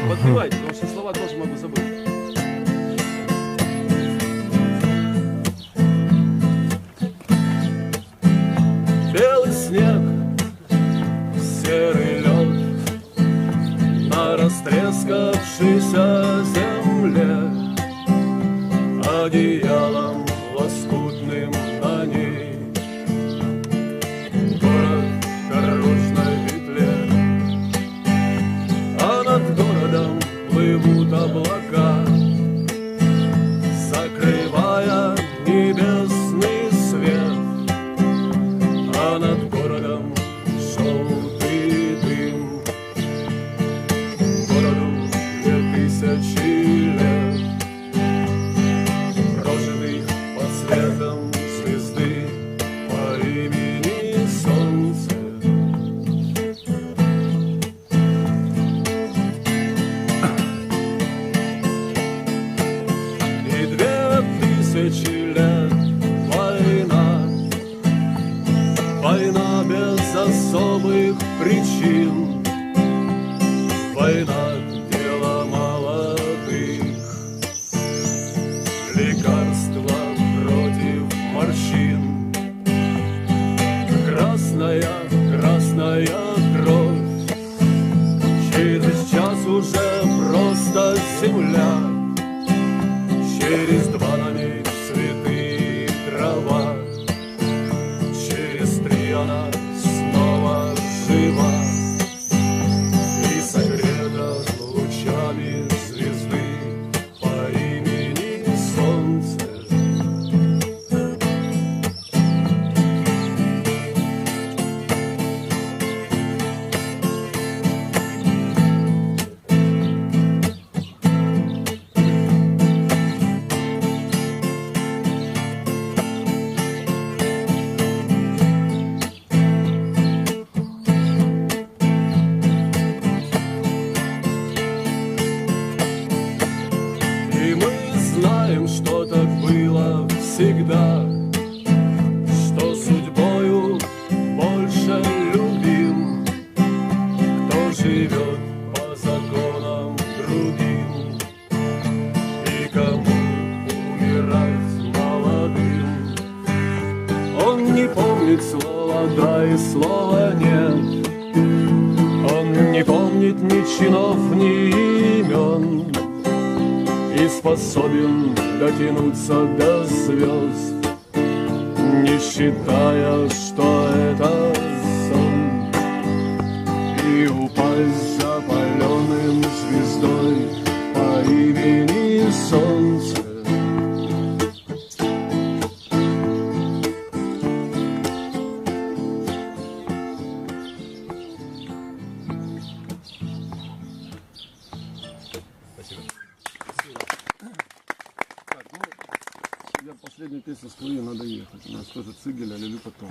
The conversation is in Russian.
Подпевайте, потому что слова тоже могу забыть. Белый снег, серый лед на растрескавшейся земле, одеялом лоскутным на ней. Город в дорожной петле, а над городом плывут облака, закрывая небесный свет, а над городом желтый дым. Городу 2000 лет, прожитых под светом звезды по имени Солнце. И 2000 лет война, война без особых причин, война — дело молодых, лекарство против морщин. Красная, красная кровь, через час уже просто земля, через 2 на ней цветы и трава, через 3 она снова жива и согрета лучами звезды по имени Солнце. И мы знаем, что так было всегда, что судьбою больше любим, кто живет по законам другим, и кому умирать молодым. Он не помнит слова «да» и слова «нет», он не помнит ни чинов, ни имен, и способен дотянуться до звезд, не считая, что это сон, и упасть запаленным звездой по имени Солнце. Спасибо. Так, ну, я последнюю песню спою, надо ехать. У нас тоже Цигеля, Лили потом.